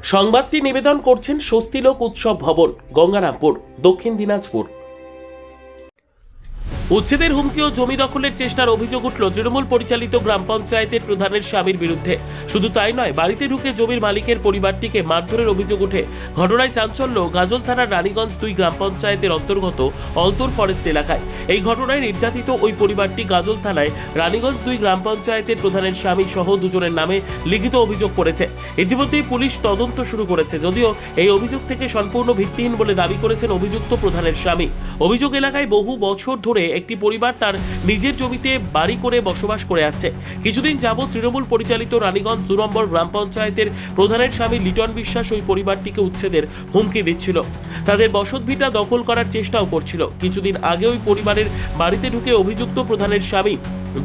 সংবাদটি নিবেদন করছেন স্বস্তিলোক উৎসব ভবন, গঙ্গারামপুর, দক্ষিণ দিনাজপুর। উচ্ছেদের হুমকি ও জমি দখলের চেষ্টার অভিযোগ উঠল তৃণমূল পরিচালিত গ্রাম পঞ্চায়েতের প্রধানের স্বামীর বিরুদ্ধে। শুধু তাই নয়, বাড়িতে ঢুকে জমির মালিকের পরিবারটিকে মারধরের অভিযোগ ওঠে। ঘটনায় চাঞ্চল্য গাজল থানার রানীগঞ্জ 2 গ্রাম পঞ্চায়েতের অন্তর্গত অলতর ফরেস্ট এলাকায়। এই ঘটনায় নির্যাতিত ওই পরিবারটি গাজল থানায় রানীগঞ্জ 2 গ্রাম পঞ্চায়েতের প্রধানের স্বামী সহ দুজনের নামে লিখিত অভিযোগ করেছে। ইতিমধ্যেই পুলিশ তদন্ত শুরু করেছে, যদিও এই অভিযোগ থেকে সম্পূর্ণ ভিত্তিহীন বলে দাবি করেছেন অভিযুক্ত প্রধানের স্বামী। অভিযোগ এলাকায় বহু বছর ধরে একটি পরিবার তার নিজের জমিতে বাড়ি করে বসবাস করে আসছে। কিছুদিন যাবৎ তৃণমূল পরিচালিত রানীগঞ্জ 2 নম্বর গ্রাম পঞ্চায়েতের প্রধানের স্বামী লিটন বিশ্বাস ওই পরিবারটিকে উচ্ছেদের হুমকি দিচ্ছিল। তাদের বসতভিটা দখল করার চেষ্টাও করছিল। কিছুদিন আগে ওই পরিবারের বাড়িতে ঢুকে অভিযুক্ত প্রধানের স্বামী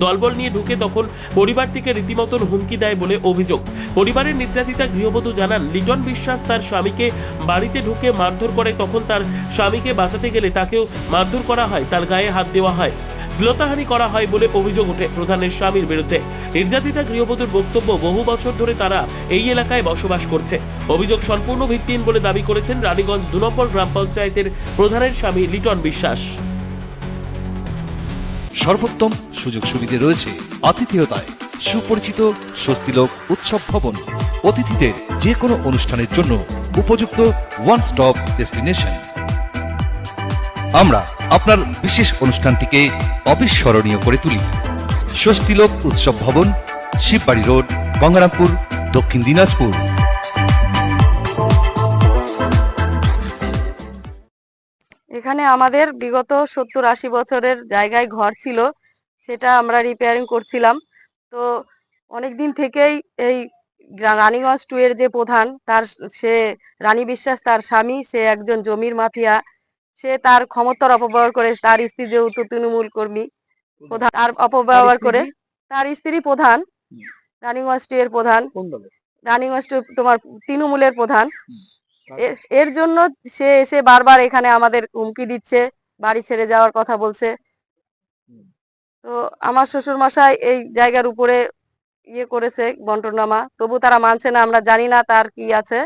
দলবল নিয়ে ঢুকে তখন পরিবারটিকে রীতিমতন হুমকি দেয় বলে অভিযোগ। পরিবারের নির্যাতিতা গৃহবধূ জানান, লিটন বিশ্বাস তার স্বামীকে বাড়িতে ঢুকে মারধর করে। তখন তার স্বামীকে বাঁচাতে গেলে তাকেও মারধর করা হয়, তার গায়ে হাত দেওয়া হয়, শ্লীলতাহানি করা হয় বলে অভিযোগ ওঠে প্রধানের স্বামীর বিরুদ্ধে। নির্যাতিতা গৃহবধূর বক্তব্য, বহু বছর ধরে তারা এই এলাকায় বসবাস করছে। অভিযোগ সম্পূর্ণ ভিত্তিহীন বলে দাবি করেছেন রানীগঞ্জ 2 নম্বর গ্রাম পঞ্চায়েতের প্রধানের স্বামী লিটন বিশ্বাস। সর্বোত্তম সুযোগ সুবিধে রয়েছে আতিথেয়তায়। সুপরিচিত স্বস্তিলোক উৎসব ভবন অতিথিদের যে কোনো অনুষ্ঠানের জন্য উপযুক্ত ওয়ান স্টপ ডেস্টিনেশন। আমরা আপনার বিশেষ অনুষ্ঠানটিকে অবিস্মরণীয় করে তুলি। স্বস্তিলোক উৎসব ভবন, শিববাড়ি রোড, গঙ্গারামপুর, দক্ষিণ দিনাজপুর। এখানে আমাদের বিগত 70-80 বছরের জায়গায় ঘর ছিল, সেটা আমরা রিপেয়ারিং করছিলাম। তো অনেকদিন থেকেই এই রানীগঞ্জ 2 এর যে প্রধান, সে রানী বিশ্বাস, তার স্বামী, সে একজন জমির মাফিয়া। সে তার ক্ষমতার অপব্যবহার করে, তার স্ত্রী যেহেতু তৃণমূল কর্মী প্রধান, তার অপব্যবহার করে। তার স্ত্রী প্রধান, রানীগঞ্জ 2 এর প্রধান, রানীগঞ্জ 2 তোমার তৃণমূলের প্রধান। এর জন্য সে এসে বারবার এখানে আমাদের হুমকি দিচ্ছে, বাড়ি ছেড়ে যাওয়ার কথা বলছে। তো আমার শ্বশুর মশাই এই জায়গার উপরে করেছে বন্টনামা, তবু তারা মানছে না। আমরা জানি না তার কি আছে,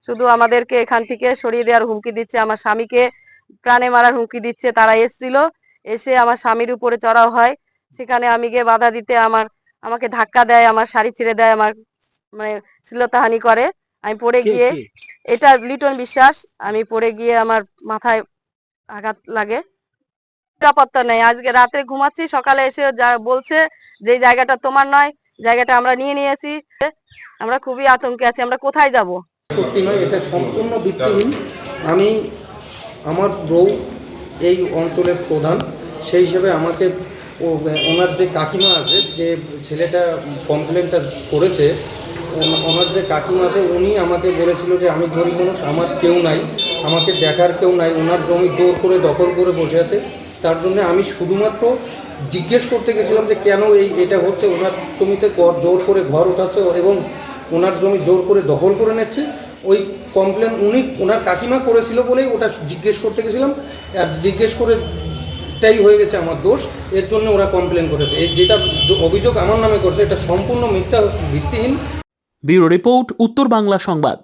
শুধু আমাদেরকে এখান থেকে সরিয়ে দেওয়ার হুমকি দিচ্ছে, আমার স্বামীকে প্রাণে মারার হুমকি দিচ্ছে। তারা এসেছিল, এসে আমার স্বামীর উপরে চড়াও হয়। সেখানে আমি গিয়ে বাধা দিতে আমাকে ধাক্কা দেয়, আমার শাড়ি ছিঁড়ে দেয়, আমার মানে শ্লীলতাহানি করে। আমি পড়ে গিয়ে, এটা লিটন বিশ্বাস, আমি পড়ে গিয়ে আমার মাথায় আঘাত লাগে। নিরাপত্তা নেই। আজকে রাতে ঘুমাচ্ছি, সকালে এসে যা বলছে যে জায়গাটা তোমার নয়, জায়গাটা আমরা নিয়ে নিয়েছি। আমরা খুবই আতঙ্কে আছি, আমরা কোথায় যাব? সত্যি নয়, এটা সম্পূর্ণ ভিত্তিহীন। আমি, আমার বউ এই অঞ্চলের প্রধান, সেই হিসেবে আমাকে ওনার যে কাকিমা আছে, যে ছেলেটা কমপ্লেনটা করেছে, ওনার যে কাকিমা আছে, উনি আমাকে বলেছিল যে আমি গরিব মানুষ, আমার কেউ নাই, আমাকে দেখার কেউ নাই, ওনার জমি জোর করে দখল করে বসে আছে। তার জন্য আমি শুধুমাত্র জিজ্ঞেস করতে গেছিলাম যে কেন এটা হচ্ছে। ওনার জমিতে জোর করে ঘর উঠাচ্ছে এবং ওনার জমি জোর করে দখল করে নিচ্ছে। ওই কমপ্লেন ওনার কাকিমা করেছিল বলেই ওটা জিজ্ঞেস করতে গেছিলাম, আর জিজ্ঞেস করে এটাই হয়ে গেছে আমার দোষ, এর জন্য ওরা কমপ্লেন করেছে। এই যেটা অভিযোগ আমার নামে করছে, এটা সম্পূর্ণ মিথ্যা, ভিত্তিহীন। ব্যুরো রিপোর্ট, উত্তর বাংলা সংবাদ।